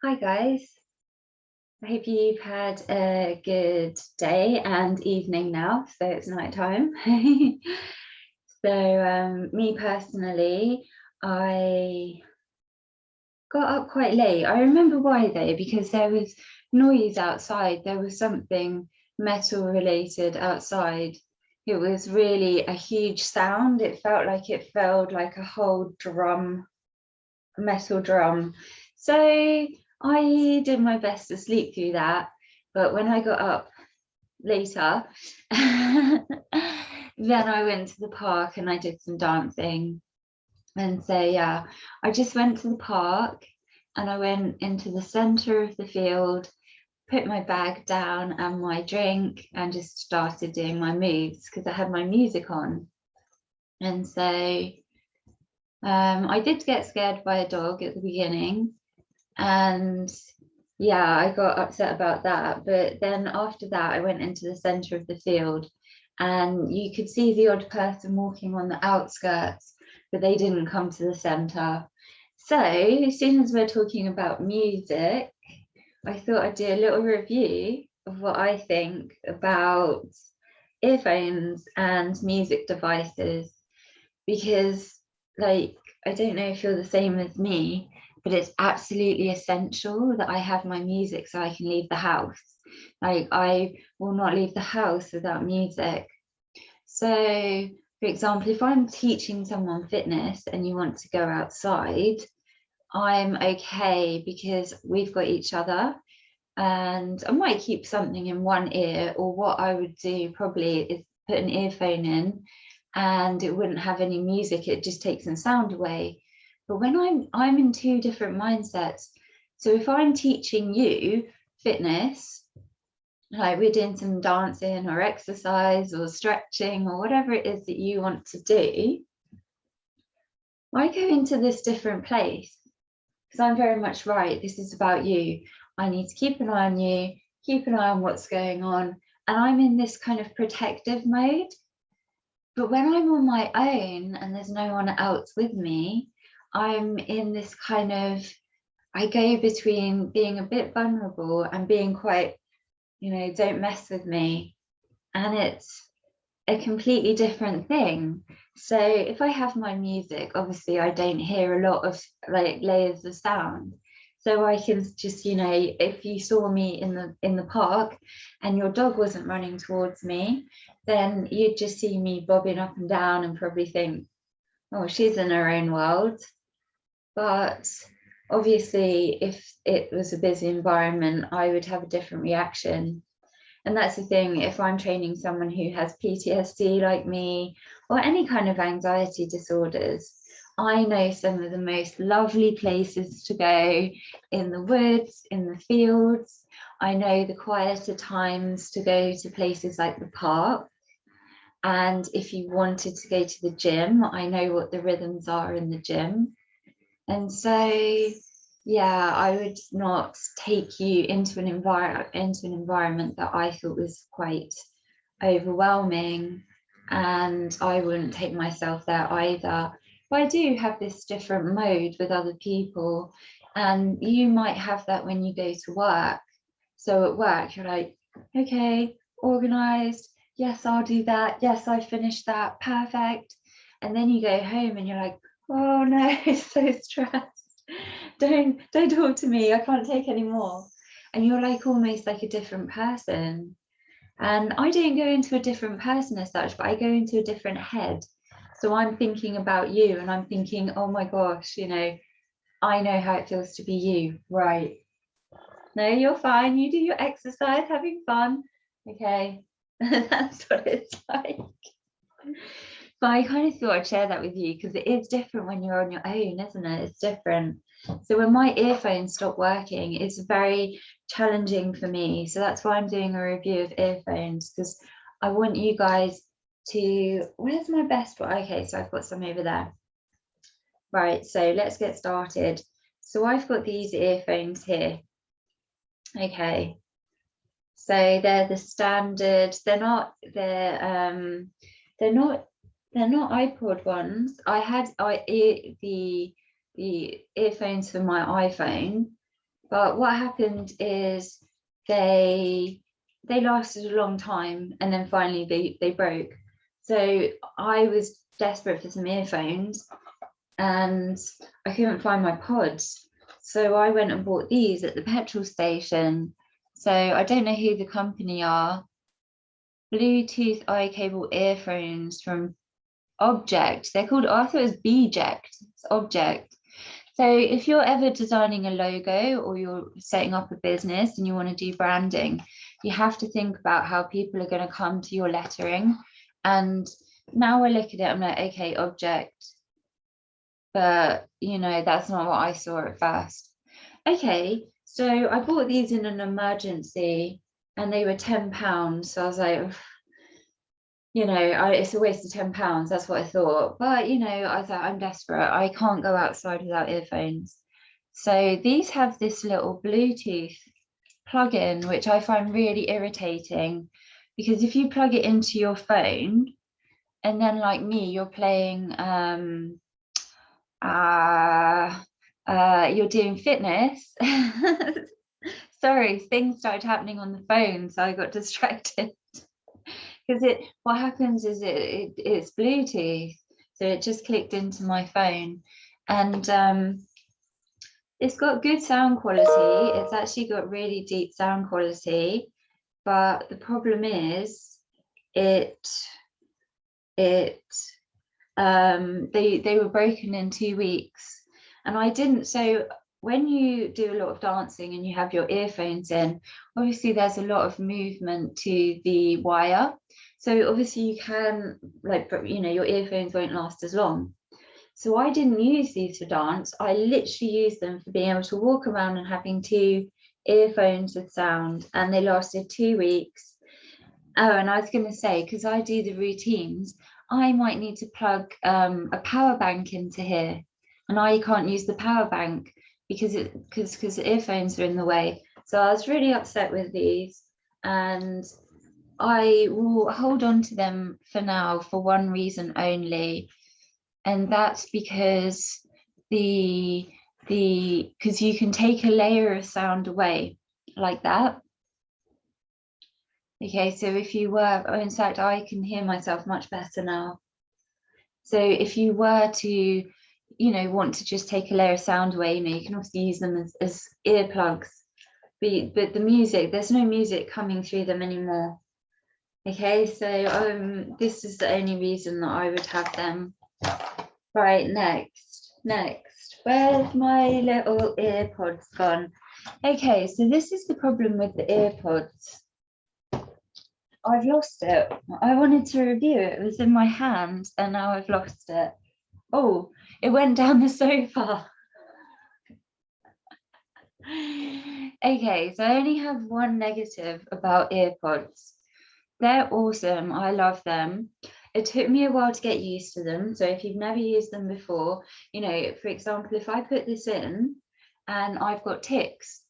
Hi guys, I hope you've had a good day and evening now, so it's night time. Me personally, I got up quite late. I remember why though, because there was noise outside. There was something metal related outside. It was really a huge sound. It felt like a whole drum, metal drum. So I did my best to sleep through that. But when I got up later, then I went to the park and I did some dancing. And so, yeah, I just went to the park and I went into the center of the field, put my bag down and my drink, and just started doing my moves because I had my music on. And so I did get scared by a dog at the beginning, and yeah, I got upset about that. But then after that, I went into the center of the field and you could see the odd person walking on the outskirts, but they didn't come to the center. So as soon as we're talking about music, I thought I'd do a little review of what I think about earphones and music devices, because like, I don't know if you're the same as me, but it's absolutely essential that I have my music so I can leave the house. Like, I will not leave the house without music. So, for example, if I'm teaching someone fitness and you want to go outside, I'm okay because we've got each other. And I might keep something in one ear, or what I would do probably is put an earphone in and it wouldn't have any music, it just takes some sound away. But when I'm in two different mindsets. So if I'm teaching you fitness, like we're doing some dancing or exercise or stretching or whatever it is that you want to do, I go into this different place because I'm very much right. This is about you. I need to keep an eye on you, keep an eye on what's going on. And I'm in this kind of protective mode. But when I'm on my own and there's no one else with me, I'm in this kind of, I go between being a bit vulnerable and being quite, don't mess with me. And it's a completely different thing. So if I have my music, obviously I don't hear a lot of like layers of sound. So I can just, if you saw me in the park and your dog wasn't running towards me, then you'd just see me bobbing up and down and probably think, oh, she's in her own world. But obviously, if it was a busy environment, I would have a different reaction. And that's the thing, if I'm training someone who has PTSD like me, or any kind of anxiety disorders, I know some of the most lovely places to go in the woods, in the fields. I know the quieter times to go to places like the park. And if you wanted to go to the gym, I know what the rhythms are in the gym. And so, yeah, I would not take you into an environment that I thought was quite overwhelming, and I wouldn't take myself there either. But I do have this different mode with other people, and you might have that when you go to work. So at work, you're like, okay, organized. Yes, I'll do that. Yes, I finished that. Perfect. And then you go home and you're like, oh no, so stressed. Don't talk to me. I can't take any more. And you're like almost like a different person. And I don't go into a different person as such, but I go into a different head. So I'm thinking about you and I'm thinking, oh my gosh, I know how it feels to be you. Right. No, you're fine. You do your exercise, having fun. Okay. That's what it's like. But I kind of thought I'd share that with you because it is different when you're on your own, isn't it? It's different. So when my earphones stop working, it's very challenging for me. So that's why I'm doing a review of earphones, because I want you guys to, where's my best one? Okay, so I've got some over there. Right, so let's get started. So I've got these earphones here. Okay. So they're the standard, they're not iPod ones. I had the earphones for my iPhone, But what happened is they lasted a long time, and then finally they broke. So I was desperate for some earphones, and I couldn't find my pods. So I went and bought these at the petrol station. So I don't know who the company are. Bluetooth iCable earphones from Object. They're called, I thought it was Bject. It's Object. So if you're ever designing a logo or you're setting up a business and you want to do branding, you have to think about how people are going to come to your lettering. And now I look at it, I'm like, okay, Object. But, you know, that's not what I saw at first. Okay, so I bought these in an emergency and they were £10. So I was like, you know, it's a waste of £10. That's what I thought. But, you know, I thought, I'm desperate. I can't go outside without earphones. So these have this little Bluetooth plug-in, which I find really irritating, because if you plug it into your phone and then, like me, you're playing you're doing fitness. Sorry, things started happening on the phone, so I got distracted. Because what happens is it's Bluetooth, so it just clicked into my phone, and it's got good sound quality. It's actually got really deep sound quality, but the problem is they were broken in 2 weeks, and I didn't. So when you do a lot of dancing and you have your earphones in, obviously there's a lot of movement to the wire. So obviously you can, like, you know, your earphones won't last as long. So I didn't use these for dance. I literally used them for being able to walk around and having 2 earphones with sound, and they lasted 2 weeks. Oh, and I was going to say, because I do the routines, I might need to plug a power bank into here, and I can't use the power bank because the earphones are in the way. So I was really upset with these, and I will hold on to them for now for one reason only, and that's because because you can take a layer of sound away like that. Okay, so if you were, in fact, I can hear myself much better now. So if you were to, you know, want to just take a layer of sound away, you know, you can also use them as earplugs. But the music, there's no music coming through them anymore. Okay, so this is the only reason that I would have them. Right, next. Where's my little earpods gone? Okay, so this is the problem with the earpods. I've lost it. I wanted to review it. It was in my hand and now I've lost it. Oh, it went down the sofa. Okay, so I only have one negative about earpods. They're awesome. I love them. It took me a while to get used to them. So if you've never used them before, you know, for example, if I put this in and I've got tics,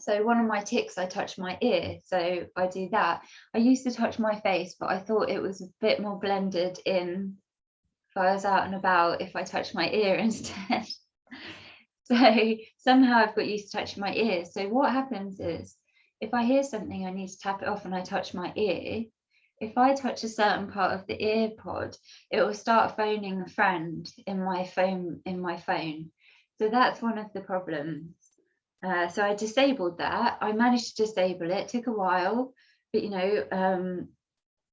so one of my tics, I touch my ear, so I do that. I used to touch my face, but I thought it was a bit more blended in if I was out and about, if I touched my ear instead. So somehow I've got used to touching my ear. So what happens is, if I hear something, I need to tap it off and I touch my ear. If I touch a certain part of the ear pod, it will start phoning a friend in my phone. So that's one of the problems. So I disabled that. I managed to disable it. It took a while, but you know,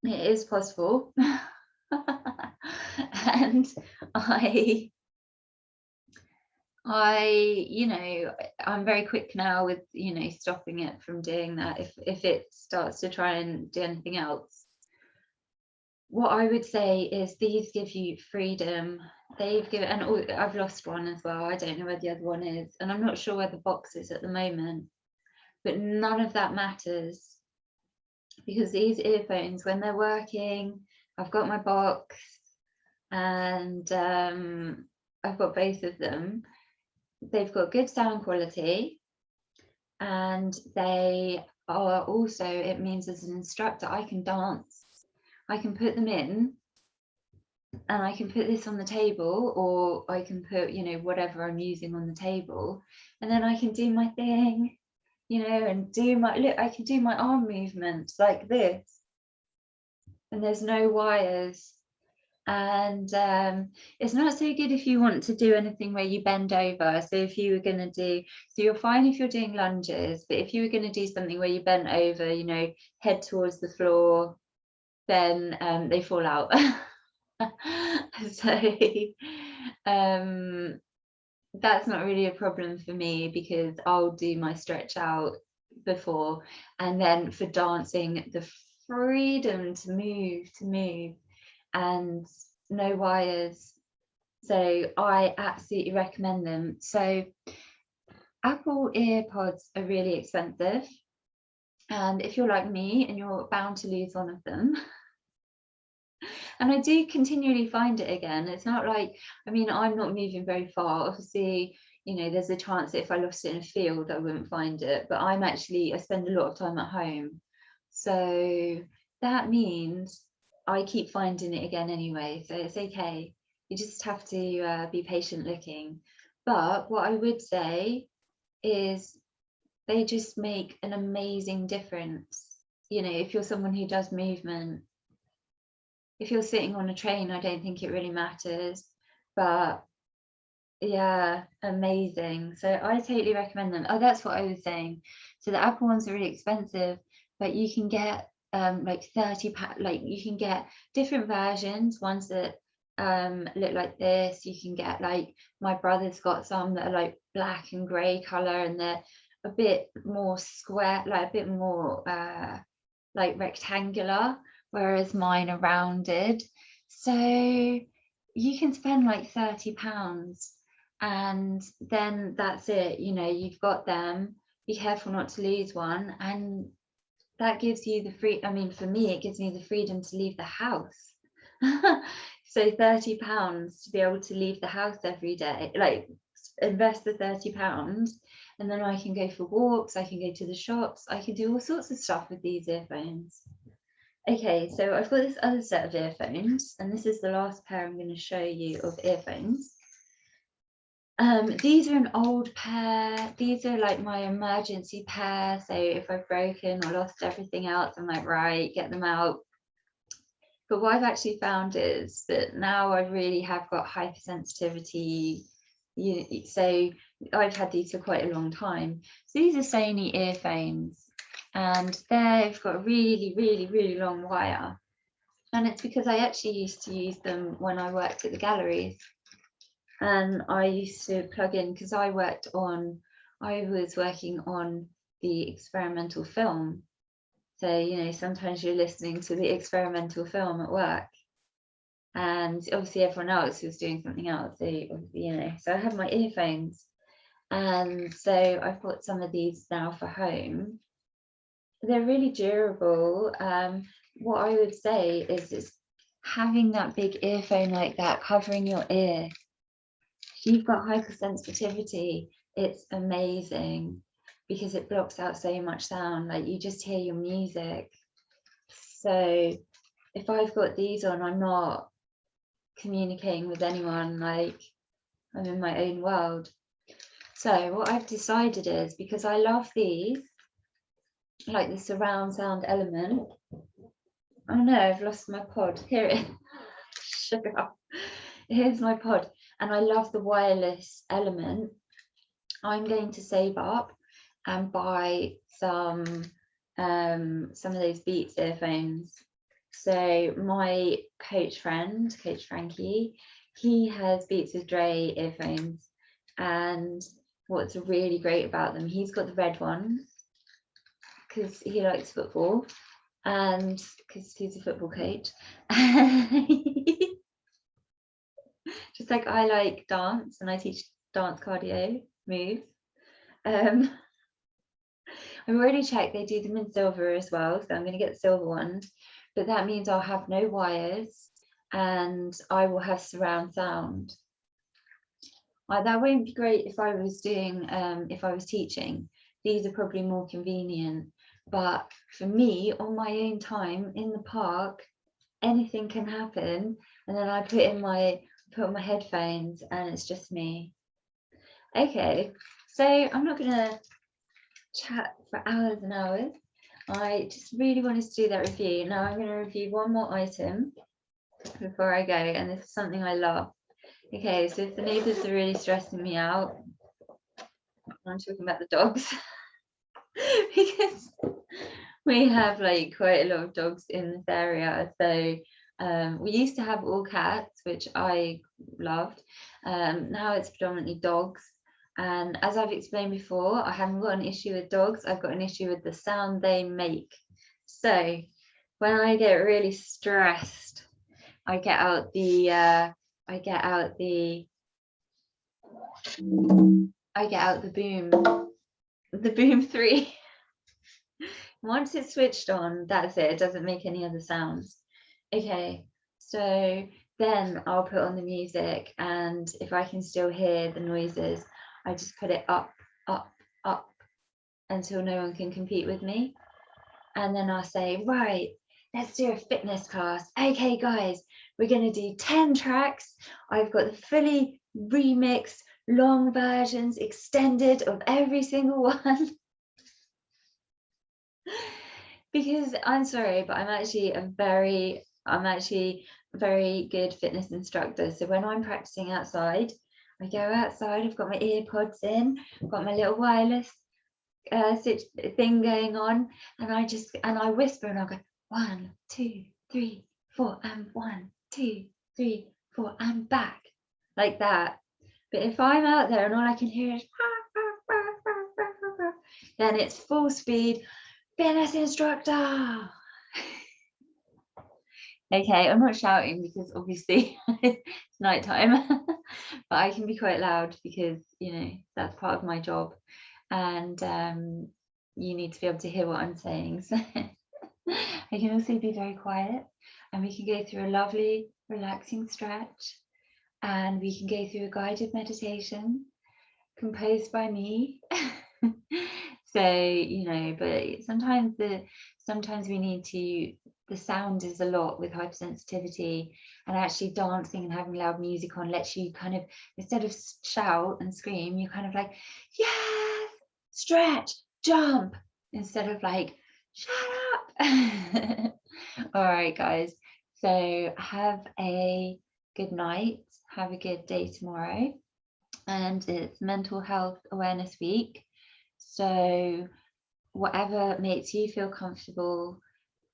it is possible. And you know, I'm very quick now with, you know, stopping it from doing that if it starts to try and do anything else. What I would say is these give you freedom. They've given, and I've lost one as well. I don't know where the other one is, and I'm not sure where the box is at the moment, but none of that matters, because these earphones, when they're working, I've got my box and I've got both of them. They've got good sound quality, and they are also, it means as an instructor, I can dance. I can put them in and I can put this on the table, or I can put, you know, whatever I'm using on the table, and then I can do my thing, you know, and do my, look, I can do my arm movements like this, and there's no wires. And it's not so good if you want to do anything where you bend over. So if you were going to do, so you're fine if you're doing lunges, but if you were going to do something where you bent over, you know, head towards the floor, then they fall out. So that's not really a problem for me, because I'll do my stretch out before. And then for dancing, the freedom to move and no wires. So I absolutely recommend them. So Apple EarPods are really expensive, and if you're like me and you're bound to lose one of them, and I do continually find it again. It's not like, I mean, I'm not moving very far. Obviously, you know, there's a chance that if I lost it in a field, I wouldn't find it. But I spend a lot of time at home. So that means I keep finding it again anyway. So it's okay. You just have to be patient looking. But what I would say is they just make an amazing difference. You know, if you're someone who does movement, if you're sitting on a train, I don't think it really matters. But yeah, amazing. So I totally recommend them. Oh, that's what I was saying. So the Apple ones are really expensive, but you can get like 30 like you can get different versions, ones that look like this. You can get, like, my brother's got some that are like black and grey color, and they're a bit more square, like a bit more like rectangular, whereas mine are rounded. So you can spend like £30, and then that's it. You know, you've got them. Be careful not to lose one, and that gives you the free, I mean, for me, it gives me the freedom to leave the house. So £30 to be able to leave the house every day, like invest the £30, and then I can go for walks, I can go to the shops, I can do all sorts of stuff with these earphones. Okay, so I've got this other set of earphones, and this is the last pair I'm going to show you of earphones. These are an old pair. These are like my emergency pair. So if I've broken or lost everything else, I'm like, right, get them out. But what I've actually found is that now I really have got hypersensitivity. So I've had these for quite a long time. So these are Sony earphones, and they've got a really, really, really long wire. And it's because I actually used to use them when I worked at the galleries. And I used to plug in, because I was working on the experimental film. So, you know, sometimes you're listening to the experimental film at work, and obviously everyone else was doing something else. So, you know, so I have my earphones, and so I've got some of these now for home. They're really durable. What I would say is having that big earphone like that covering your ear. If you've got hypersensitivity, it's amazing, because it blocks out so much sound. Like, you just hear your music. So if I've got these on, I'm not communicating with anyone, like, I'm in my own world. So what I've decided is, because I love these, like the surround sound element. Oh no, I've lost my pod. Here it is. Sugar. Here's my pod, and I love the wireless element. I'm going to save up and buy some of those Beats earphones. So my coach Frankie, he has Beats with Dre earphones, and what's really great about them, he's got the red ones because he likes football, and because he's a football coach. Just like I like dance, and I teach dance cardio moves. I've already checked, they do them in silver as well, so I'm going to get the silver ones, but that means I'll have no wires and I will have surround sound. That won't be great if I was doing if I was teaching. These are probably more convenient, but for me, on my own time in the park, anything can happen, and then I put on my headphones, and it's just me. Okay, so I'm not gonna chat for hours and hours. I just really wanted to do that review. Now I'm going to review one more item before I go, and this is something I love. Okay, so if the neighbours are really stressing me out, I'm talking about the dogs because we have like quite a lot of dogs in this area. So we used to have all cats, which I loved. Now it's predominantly dogs. And as I've explained before, I haven't got an issue with dogs. I've got an issue with the sound they make. So when I get really stressed, I get out the boom 3. Once it's switched on, that's it. It doesn't make any other sounds. Okay, so then I'll put on the music, and if I can still hear the noises, I just put it up, up, up until no one can compete with me. And then I'll say, right, let's do a fitness class. Okay, guys, we're going to do 10 tracks. I've got the fully remixed long versions extended of every single one. Because I'm sorry, but I'm actually a very good fitness instructor. So when I'm practicing outside, I go outside, I've got my ear pods in, I've got my little wireless thing going on, and I whisper, and I'll go 1, 2, 3, 4, and 1, 2, 3, 4, and back, like that. But if I'm out there and all I can hear is then it's full speed fitness instructor. Okay, I'm not shouting because obviously it's nighttime, but I can be quite loud because, you know, that's part of my job, and you need to be able to hear what I'm saying. So I can also be very quiet, and we can go through a lovely, relaxing stretch, and we can go through a guided meditation composed by me. So, you know, but sometimes we need to, the sound is a lot with hypersensitivity, and actually dancing and having loud music on lets you kind of, instead of shout and scream, you kind of like, yes, stretch, jump, instead of like, shut up. All right, guys. So have a good night. Have a good day tomorrow. And it's Mental Health Awareness Week. So whatever makes you feel comfortable,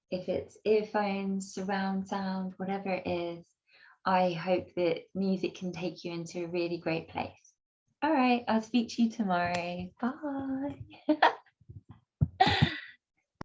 if it's earphones, surround sound, whatever it is, I hope that music can take you into a really great place. All right, I'll speak to you tomorrow. Bye.